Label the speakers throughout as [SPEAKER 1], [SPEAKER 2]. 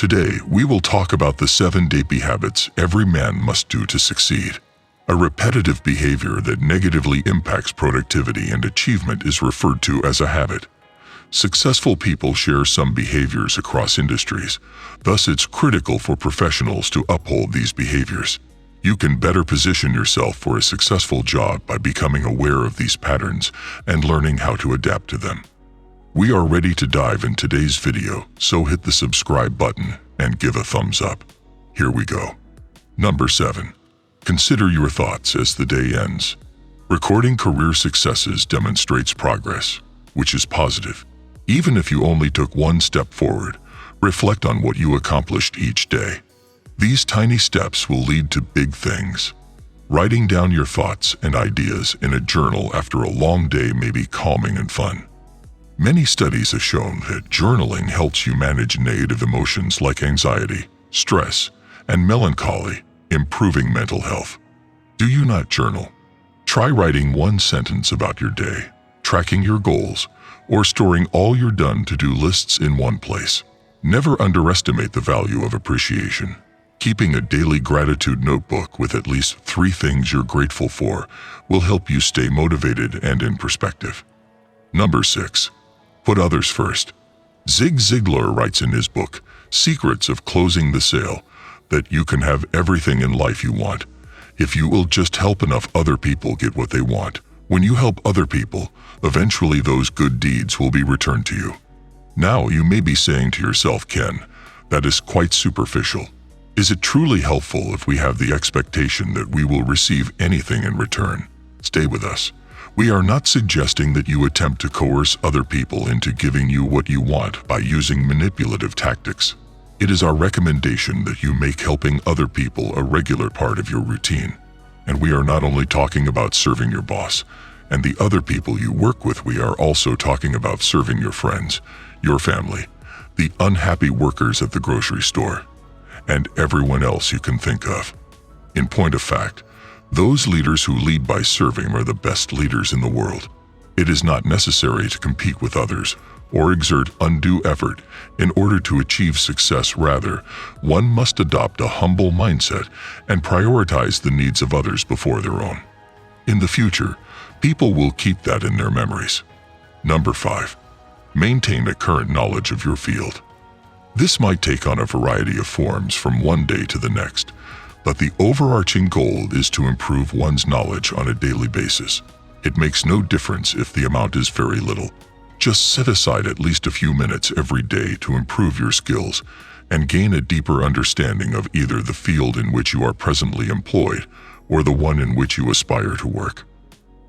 [SPEAKER 1] Today, we will talk about the 7 daily habits every man must do to succeed. A repetitive behavior that negatively impacts productivity and achievement is referred to as a habit. Successful people share some behaviors across industries, thus it's critical for professionals to uphold these behaviors. You can better position yourself for a successful job by becoming aware of these patterns and learning how to adapt to them. We are ready to dive in today's video, so hit the subscribe button and give a thumbs up. Here we go. Number 7. Consider your thoughts as the day ends. Recording career successes demonstrates progress, which is positive. Even if you only took one step forward, reflect on what you accomplished each day. These tiny steps will lead to big things. Writing down your thoughts and ideas in a journal after a long day may be calming and fun. Many studies have shown that journaling helps you manage negative emotions like anxiety, stress, and melancholy, improving mental health. Do you not journal? Try writing one sentence about your day, tracking your goals, or storing all your done-to-do lists in one place. Never underestimate the value of appreciation. Keeping a daily gratitude notebook with at least 3 things you're grateful for will help you stay motivated and in perspective. Number 6. Put others first. Zig Ziglar writes in his book, Secrets of Closing the Sale, that you can have everything in life you want if you will just help enough other people get what they want. When you help other people, eventually those good deeds will be returned to you. Now you may be saying to yourself, Ken, that is quite superficial. Is it truly helpful if we have the expectation that we will receive anything in return? Stay with us. We are not suggesting that you attempt to coerce other people into giving you what you want by using manipulative tactics. It is our recommendation that you make helping other people a regular part of your routine. And we are not only talking about serving your boss and the other people you work with, we are also talking about serving your friends, your family, the unhappy workers at the grocery store, and everyone else you can think of. In point of fact, those leaders who lead by serving are the best leaders in the world. It is not necessary to compete with others or exert undue effort in order to achieve success. Rather, one must adopt a humble mindset and prioritize the needs of others before their own. In the future, people will keep that in their memories. Number 5. Maintain a current knowledge of your field. This might take on a variety of forms from one day to the next, but the overarching goal is to improve one's knowledge on a daily basis. It makes no difference if the amount is very little. Just set aside at least a few minutes every day to improve your skills and gain a deeper understanding of either the field in which you are presently employed or the one in which you aspire to work.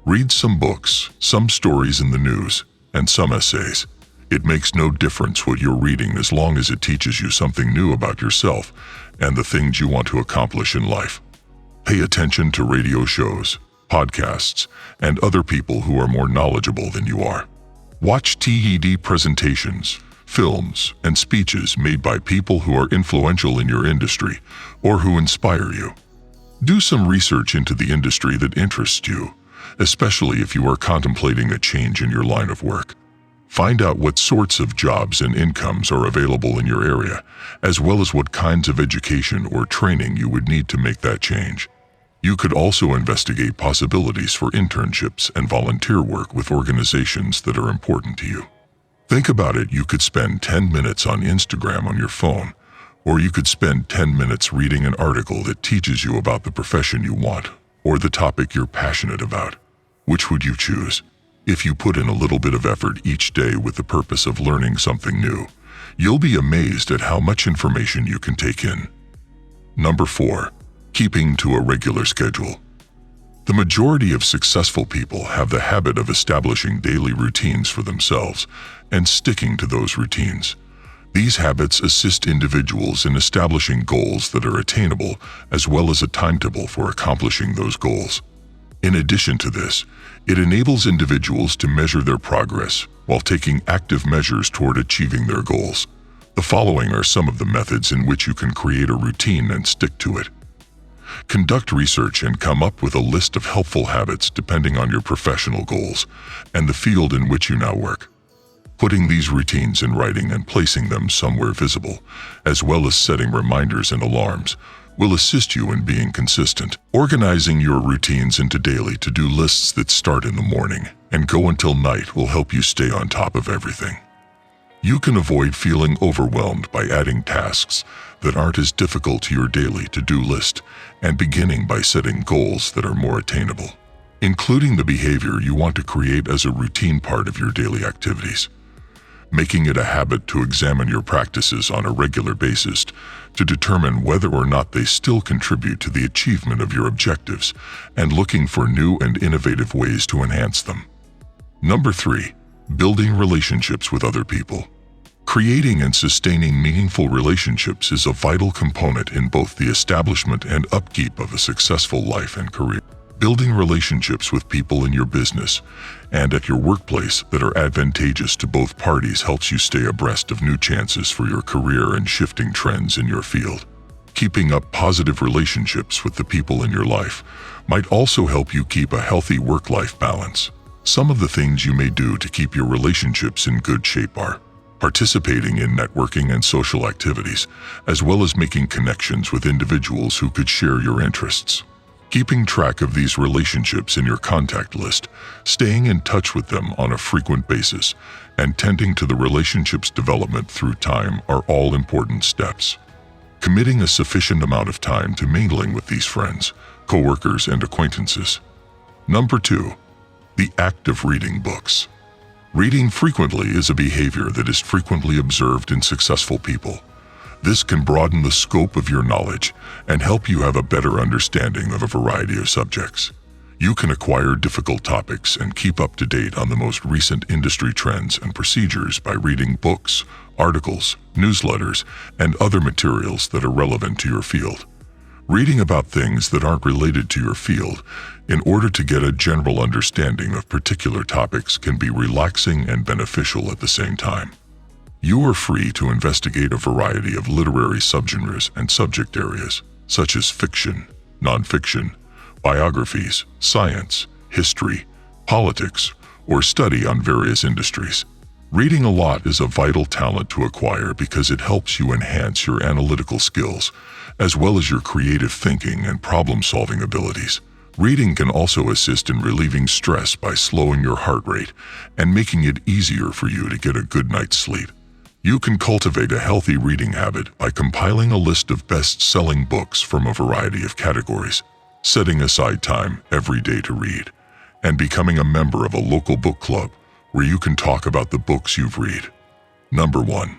[SPEAKER 1] Read some books, some stories in the news, and some essays. It makes no difference what you're reading as long as it teaches you something new about yourself and the things you want to accomplish in life. Pay attention to radio shows, podcasts, and other people who are more knowledgeable than you are. Watch TED presentations, films, and speeches made by people who are influential in your industry or who inspire you. Do some research into the industry that interests you, especially if you are contemplating a change in your line of work. Find out what sorts of jobs and incomes are available in your area, as well as what kinds of education or training you would need to make that change. You could also investigate possibilities for internships and volunteer work with organizations that are important to you. Think about it, you could spend 10 minutes on Instagram on your phone, or you could spend 10 minutes reading an article that teaches you about the profession you want or the topic you're passionate about. Which would you choose? If you put in a little bit of effort each day with the purpose of learning something new, you'll be amazed at how much information you can take in. Number 4. Keeping to a regular schedule. The majority of successful people have the habit of establishing daily routines for themselves and sticking to those routines. These habits assist individuals in establishing goals that are attainable as well as a timetable for accomplishing those goals. In addition to this, it enables individuals to measure their progress while taking active measures toward achieving their goals. The following are some of the methods in which you can create a routine and stick to it. Conduct research and come up with a list of helpful habits depending on your professional goals and the field in which you now work. Putting these routines in writing and placing them somewhere visible, as well as setting reminders and alarms, will assist you in being consistent. Organizing your routines into daily to-do lists that start in the morning and go until night will help you stay on top of everything. You can avoid feeling overwhelmed by adding tasks that aren't as difficult to your daily to-do list and beginning by setting goals that are more attainable, including the behavior you want to create as a routine part of your daily activities. Making it a habit to examine your practices on a regular basis to determine whether or not they still contribute to the achievement of your objectives and looking for new and innovative ways to enhance them. Number 3. Building relationships with other people. Creating and sustaining meaningful relationships is a vital component in both the establishment and upkeep of a successful life and career. Building relationships with people in your business and at your workplace that are advantageous to both parties helps you stay abreast of new chances for your career and shifting trends in your field. Keeping up positive relationships with the people in your life might also help you keep a healthy work-life balance. Some of the things you may do to keep your relationships in good shape are participating in networking and social activities, as well as making connections with individuals who could share your interests. Keeping track of these relationships in your contact list, staying in touch with them on a frequent basis, and tending to the relationship's development through time are all important steps. Committing a sufficient amount of time to mingling with these friends, coworkers, and acquaintances. Number 2. The act of reading books. Reading frequently is a behavior that is frequently observed in successful people. This can broaden the scope of your knowledge and help you have a better understanding of a variety of subjects. You can acquire difficult topics and keep up to date on the most recent industry trends and procedures by reading books, articles, newsletters, and other materials that are relevant to your field. Reading about things that aren't related to your field in order to get a general understanding of particular topics can be relaxing and beneficial at the same time. You are free to investigate a variety of literary subgenres and subject areas, such as fiction, nonfiction, biographies, science, history, politics, or study on various industries. Reading a lot is a vital talent to acquire because it helps you enhance your analytical skills, as well as your creative thinking and problem-solving abilities. Reading can also assist in relieving stress by slowing your heart rate and making it easier for you to get a good night's sleep. You can cultivate a healthy reading habit by compiling a list of best-selling books from a variety of categories, setting aside time every day to read, and becoming a member of a local book club where you can talk about the books you've read. Number 1.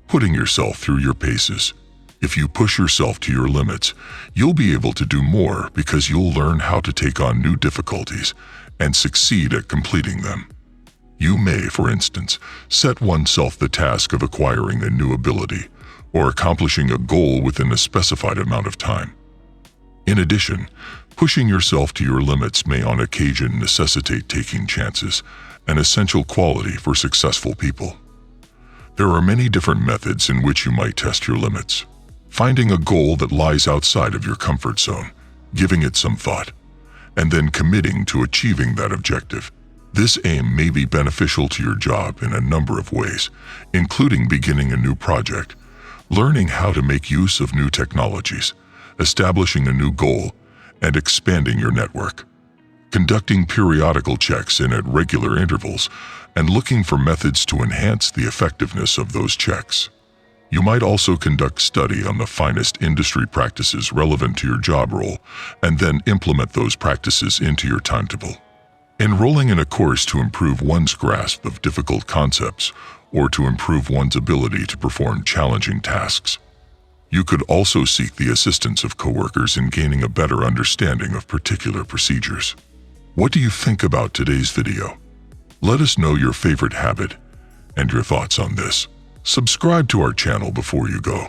[SPEAKER 1] Putting yourself through your paces. If you push yourself to your limits, you'll be able to do more because you'll learn how to take on new difficulties and succeed at completing them. You may, for instance, set oneself the task of acquiring a new ability or accomplishing a goal within a specified amount of time. In addition, pushing yourself to your limits may on occasion necessitate taking chances, an essential quality for successful people. There are many different methods in which you might test your limits. Finding a goal that lies outside of your comfort zone, giving it some thought, and then committing to achieving that objective. This aim may be beneficial to your job in a number of ways, including beginning a new project, learning how to make use of new technologies, establishing a new goal, and expanding your network. Conducting periodical checks in at regular intervals and looking for methods to enhance the effectiveness of those checks. You might also conduct study on the finest industry practices relevant to your job role and then implement those practices into your timetable. Enrolling in a course to improve one's grasp of difficult concepts or to improve one's ability to perform challenging tasks. You could also seek the assistance of coworkers in gaining a better understanding of particular procedures. What do you think about today's video? Let us know your favorite habit and your thoughts on this. Subscribe to our channel before you go.